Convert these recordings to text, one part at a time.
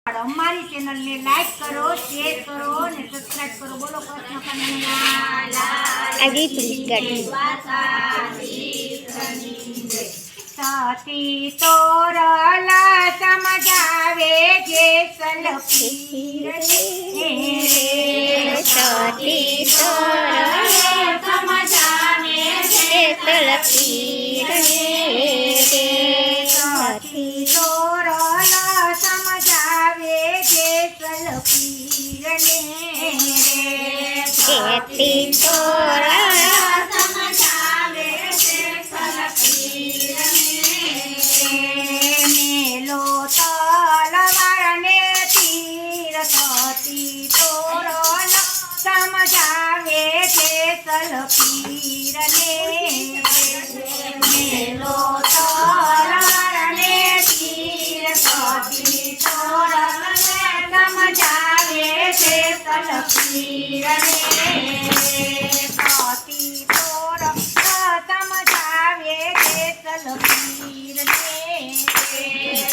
हमारी चैनल ने लाइक करो, शेयर करो ने सब्सक्राइब करो। बोलो कृष्ण कन्हैया साथी तोरला समझावे जे सलपीर साथी तोरला समझावे जे सलपीर साथी तोरला समझावे जे सलपीर खेती तोरला समझावे जे सलपीर मेलो तलवार ने तीर साथी तोरला समझावे जे सलपीर मेलो तलवार ने तीर साथी तोरला समझावे जे सलपीर साथी तोरला समझावे जे सलपीर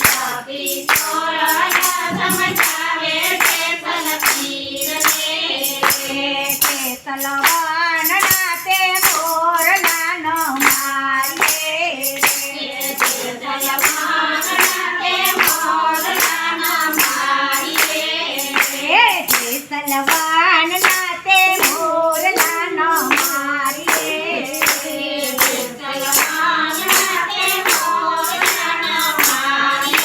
साथी तोरला समझावे जे सलपीर तलवार नाते मोर लान मारे तलवार नाते मोर लान मारे तलवार नाते मोर लान मारे तलवार नाते मोर लान मारे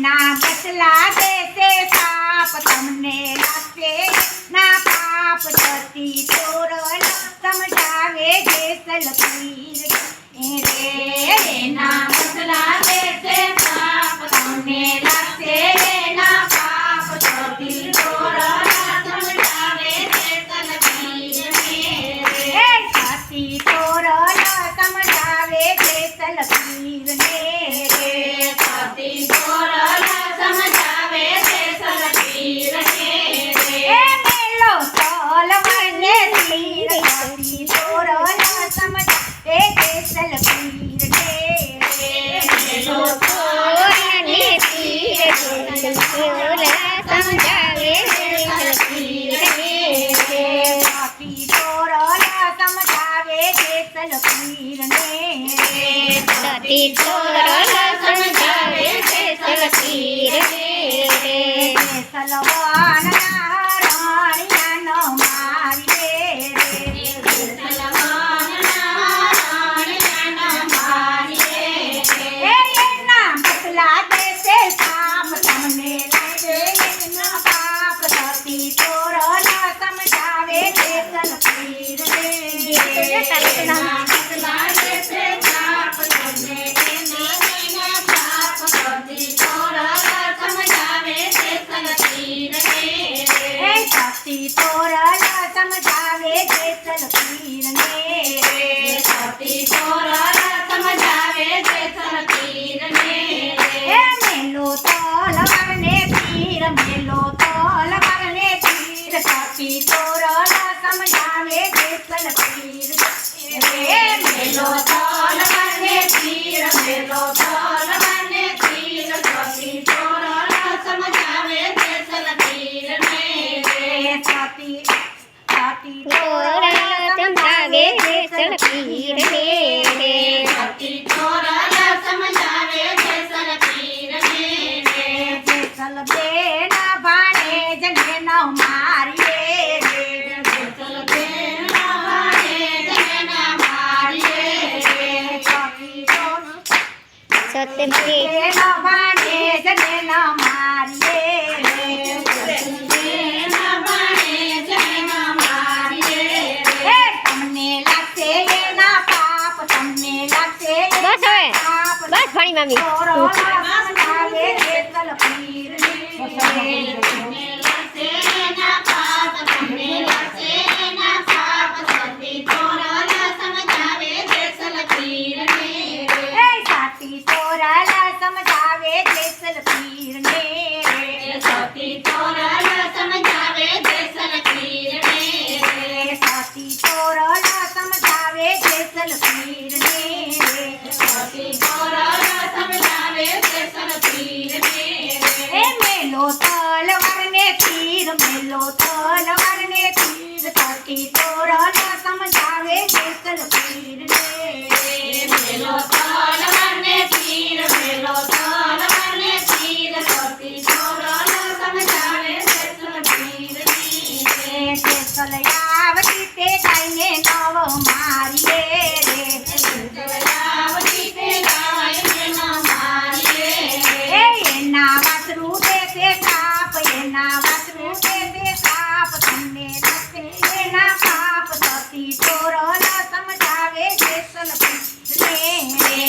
ना बतला देते पाप तमने लागते ना पाप धरती तोरल समझावे जे सलपीर रे ना बतला देते पाप तमने लागते ना पाप धरती तोरल समझावे जे सलपीर रे साथी तोरल समझावे जे सलपीर रे साथी तोरल समझावे जे सलपीर मेलो तलवार ने तीर साथी तोरल समझावे जे सलपीर मेलो तोरला ने तीर तोरला समझावे सलपीर साथी तोरल समझावे जे सलपीर साथी तोरला समझावे सलपीर सलवान राणिया न मारे सलवान राणिया न मारे ना बतला देते पाप तमने लगे ना पाप धरती तोरला समझावे जे सलपीर बतला देते पाप तमने ना पाप धरती तोरला समझावे जे सलपीर साथी तोरला समझावे जे सलपीर साथी तोरला समझावे जे सलपीर मेलो तलवार ने तीर मेलो तलवार ने तीर साथी तोरला समझावे जे सलपीर मेलो तलवार ने तीर मेलो तलवार ने तीर साथी तोरला समझावे जे सलपीर साथी साथी तोरला समझावे सलपीर साथी तोरला समझावे जे सलपीर सल देना बाणे जने न मारिए सल देना बाणे जने न मारिए साथी सत्य देना बाणे जने न मारिए देना बाणे जने न मारिए तमने लागते ये ना पाप तमने लागते ये बस હવે पाप બસ પાણી મામી तोरला समझावे जे सलपीर तमने लागते ये ना पाप तमने लागते ये ना पाप धरती तोरला समझावे जे सलपीर साथी तोरला समझावे जे सलपीर साथी तोरला समझावे जे सलपीर साथी तोरला समझावे जे सलपीर साथी तोरला समझावे जे सलपीर મેલો તલવારને તીર મેલો તલવારને તીર સતી તોરણ સમજાવે જેસલ પીરને મેલો તલવારને તીર મેલો તલવારને તીર સતી તોરણ સમજાવે જેસલ પીરને જેસલ આવતી તે ગાયને નવ મારીએ રે જેસલ આવતી તે ગાયને નવ મારીએ એના વાસરું દેશે કાપ એના વાસરું દેશે કાપ તમને નથી એના પાપ સતી તોરણ સમજાવે જેસલ પીરને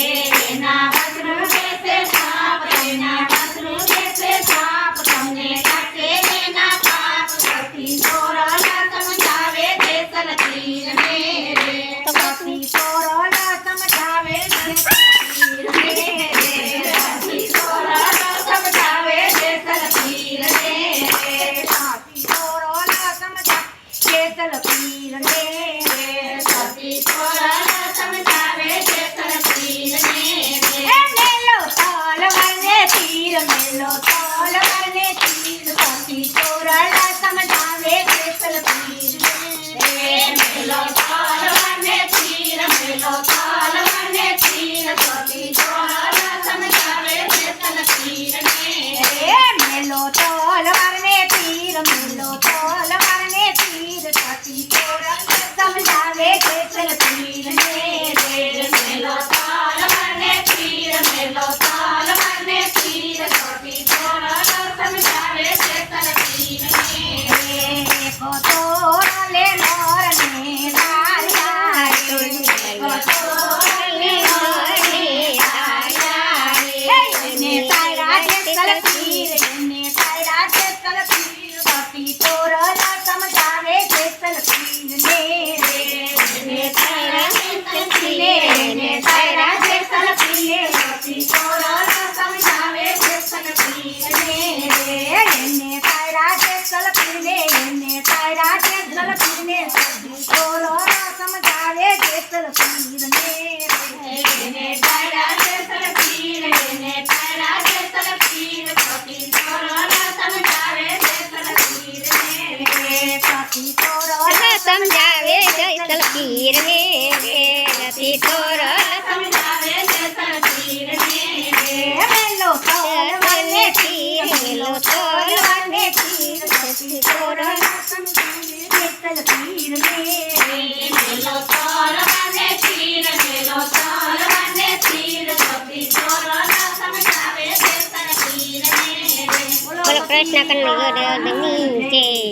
એના વાસરું દેશે કાપ એના વાસરું દેશે કાપ તમને નથી એના પાપ સતી તોરણ સમજાવે જેસલ પીરને સતી તોરણ સમજાવે જેસલ પીરને સતી તોરણ સમજાવે જેસલ પીરને સતી તોરણ સમજાવે જેસલ પીરને સતી તોરણ સમજાવે જેસલ પીરને મેલો તલવારને તીર મેલો તલવારને તીર સતી તોરણ સમજાવે જેસલ પીરને મેલો તલવારને તીર મેલો તલવારને તીર સતી તોરણ સમજાવે જેસલ પીરને મેલો તલવારને તીર મેલો તલવારને તીર સતી તોરણ સમજાવે જેસલ પીરને મેલો તલવારને તીર મેલો તલવારને તીર સતી તોરણ સમજાવે જેસલ પીરને એક તોરણ લે નરને લાયા એક તોરણ લે નરને લાયા એને તારા જેસલ પીર એને તારા જેસલ પીર સતી તોરણ સમજાવે જેસલ પીરને એને તારા જેસલ પીર એને તારા જેસલ પીર સતી તોરણ સમજાવે જેસલ પીરને એને તારા જેસલ પીરને એને તારા જેસલ પીરને સતી તોરણ સમજાવે જેસલ પીરને એને તારા જેસલ પીર એને તારા જેસલ પીર સતી તોરણ સમજાવે જેસલ પીરને સતી તોરણ સમજાવે જેસલ પીરને સતી તોરણ સમજાવે જેસલ પીરને મેલો તલવારને તીર મેલો તલવારને તીર સતી તોરણ સમજાવે જેસલ પીરને મેલો તલવારને તીર મેલો તલવારને તીર સતી તોરણ સમજાવે જેસલ પીરને બોલો કૃષ્ણ કનૈયા લાલ કી જય.